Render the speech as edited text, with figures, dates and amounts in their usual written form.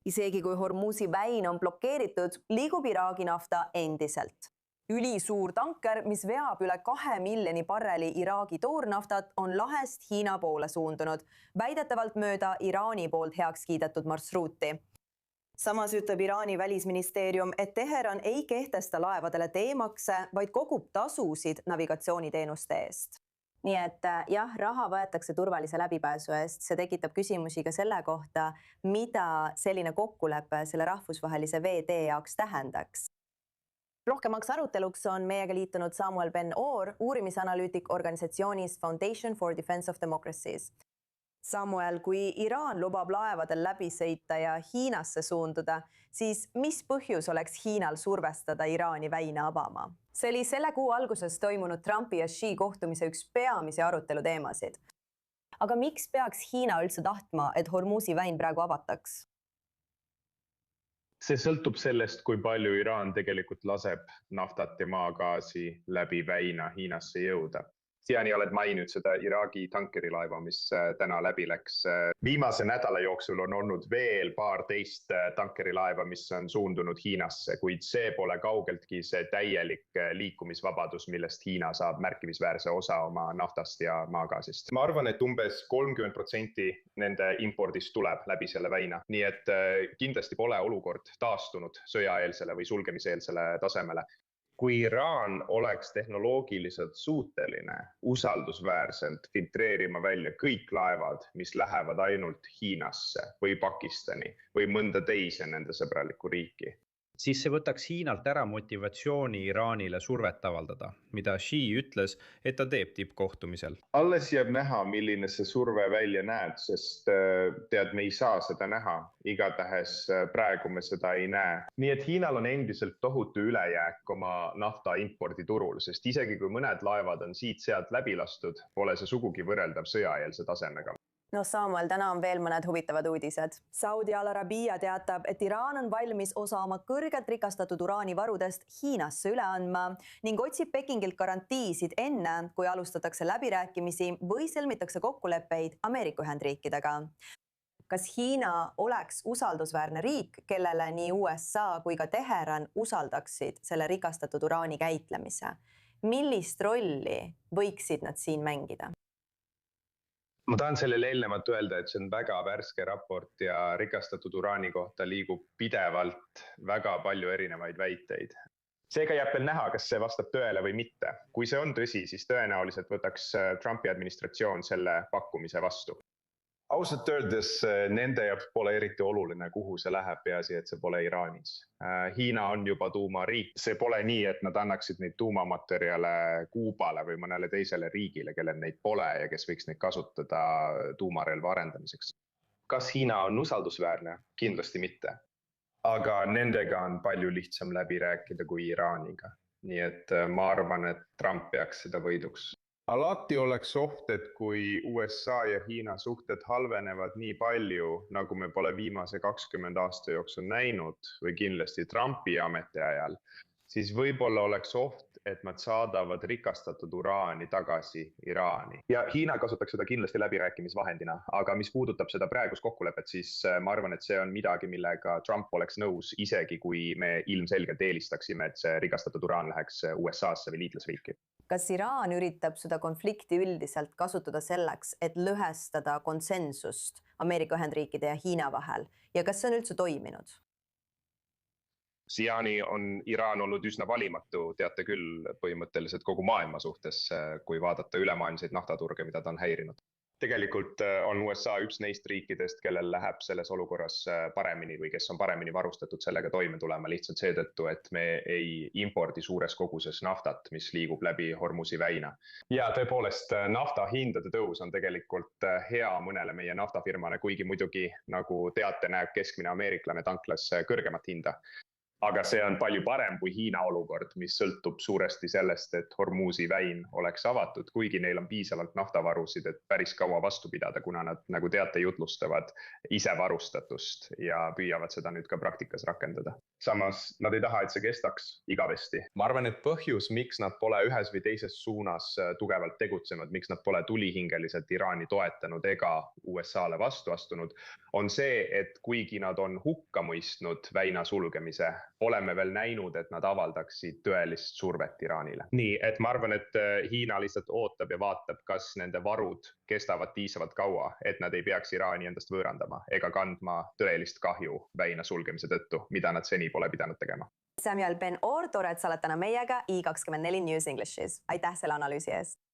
Isegi kui Hormuzi väin on blokeeritud, liigub Iraagi nafta endiselt. Ülisuur tanker, mis veab üle 2 miljoni barreli Iraagi toornaftat, on lahest Hiina poole suundunud, väidetavalt mööda Iraani poolt heaks kiidetud marsruuti. Samas ütleb Iraani välisministeerium, et Teheran ei kehtesta laevadele teemakse, vaid kogub tasusid navigatsiooniteenuste eest. Nii et jah, raha võetakse turvalise läbipääsu eest. See tekitab küsimusi ka selle kohta, mida selline kokkulepe selle rahvusvahelise veetee jaoks tähendaks. Rohkemaks aruteluks on meiega liitunud Samuel Ben-Or, uurimisanalüütik organisatsioonist Foundation for Defense of Democracies. Samuel, kui Iraan lubab laevadel läbi sõita ja Hiinasse suunduda, siis mis põhjus oleks Hiinal survestada Iraani väina avama? See oli selle kuu alguses toimunud Trumpi ja Xi kohtumise üks peamisi aruteluteemasid. Aga miks peaks Hiina üldse tahtma, et Hormuzi väin praegu avataks? See sõltub sellest, kui palju Iraan tegelikult laseb naftat ja maagaasi läbi väina Hiinasse jõuda. Siiani oled maininud seda Iraagi tankerilaeva, mis täna läbi läks. Viimase nädala jooksul on olnud veel paar teist tankerilaeva, mis on suundunud Hiinasse, kuid see pole kaugeltki see täielik liikumisvabadus, millest Hiina saab märkimisväärse osa oma naftast ja maagaasist. Ma arvan, et umbes 30% nende impordist tuleb läbi selle väina. Nii et kindlasti pole olukord taastunud sõjaeelsele või sulgemiseelsele tasemele. Kui Iraan oleks tehnoloogiliselt suuteline usaldusväärselt filtreerima välja kõik laevad, mis lähevad ainult Hiinasse või Pakistani või mõnda teise nende sõbralikku riiki, siis see võtaks Hiinalt ära motivatsiooni Iraanile survet avaldada, mida Xi ütles, et ta teeb tippkohtumisel. Alles jääb näha, milline see surve välja näeb, sest me ei saa seda näha. Igatahes praegu me seda ei näe. Nii et Hiinal on endiselt tohutu ülejääk oma nafta imporditurul, sest isegi kui mõned laevad on siit-sealt läbi lastud, pole see sugugi võrreldav sõjaeelse tasemega. No Samuel, täna on veel mõned huvitavad uudised. Saudi Al-Arabia teatab, et Iraan on valmis osa oma kõrgelt rikastatud uraanivarudest Hiinasse üle andma ning otsib Pekingilt garantiisid enne, kui alustatakse läbirääkimisi või sõlmitakse kokkuleppeid Ameerika Ühendriikidega. Kas Hiina oleks usaldusväärne riik, kellele nii USA kui ka Teheran usaldaksid selle rikastatud uraani käitlemise? Millist rolli võiksid nad siin mängida? Ma tahan sellele eelnevalt öelda, et see on väga värske raport ja rikastatud uraani kohta liigub pidevalt väga palju erinevaid väiteid. Seega jääb veel näha, kas see vastab tõele või mitte. Kui see on tõsi, siis tõenäoliselt võtaks Trumpi administratsioon selle pakkumise vastu. Ausalt öeldes nende jaoks pole eriti oluline, kuhu see läheb, peaasi, et see pole Iraanis. Hiina on juba tuumariik. See pole nii, et nad annaksid neid tuumamaterjale Kuubale või mõnele teisele riigile, kellel neid pole ja kes võiks neid kasutada tuumarelva arendamiseks. Kas Hiina on usaldusväärne? Kindlasti mitte. Aga nendega on palju lihtsam läbi rääkida kui Iraaniga. Nii et ma arvan, et Trump peaks seda võiduks. Alati oleks oht, et kui USA ja Hiina suhted halvenevad nii palju, nagu me pole viimase 20 aasta jooksul näinud või kindlasti Trumpi ametiajal, siis võib-olla oleks oht, et nad saadavad rikastatud uraani tagasi Iraani. Ja Hiina kasutaks seda kindlasti läbirääkimisvahendina, aga mis puudutab seda praegust kokkulepet, siis ma arvan, et see on midagi, millega Trump oleks nõus, isegi kui me ilmselgelt eelistaksime, et see rikastatud uraan läheks USA-sse või liitlasriiki. Kas Iraan üritab seda konflikti üldiselt kasutada selleks, et lõhestada konsensust Ameerika Ühendriikide ja Hiina vahel? Ja kas see on üldse toiminud? Siiani on Iraan olnud üsna valimatu, teate küll põhimõtteliselt kogu maailma suhtes, kui vaadata ülemaailmseid naftaturge, mida ta on häirinud. Tegelikult on USA üks neist riikidest, kellel läheb selles olukorras paremini või kes on paremini varustatud sellega toime tulema lihtsalt seetõttu, et me ei impordi suures koguses naftat, mis liigub läbi Hormuzi väina. Ja tõepoolest nafta hindade tõus on tegelikult hea mõnele meie naftafirmale, kuigi muidugi nagu teate näeb keskmine ameeriklane tanklas kõrgemat hinda. aga see on palju parem kui Hiina olukord, mis sõltub suuresti sellest, et Hormuzi väin oleks avatud, kuigi neil on piisavalt naftavarusid, et päris kaua vastu pidada, kuna nad, nagu teate, jutlustavad isevarustatust ja püüavad seda nüüd ka praktikas rakendada. Samas nad ei taha, et see kestaks igavesti. Ma arvan, et põhjus, miks nad pole ühes või teises suunas tugevalt tegutsenud, miks nad pole tulihingeliselt Iraani toetanud ega USA-le vastu astunud, on see, et kuigi nad on hukka mõistnud väina sulgemise, oleme veel näinud, et nad avaldaksid tõelist survet Iraanile. Nii, et ma arvan, et Hiina lihtsalt ootab ja vaatab, kas nende varud kestavad piisavalt kaua, et nad ei peaks Iraani endast võõrandama ega kandma tõelist kahju väina sulgemise tõttu, mida nad seni pole pidanud tegema. Samuel Ben-Or, tore, et sa oled täna meiega i24 News Englishis. Aitäh selle analüüsi eest!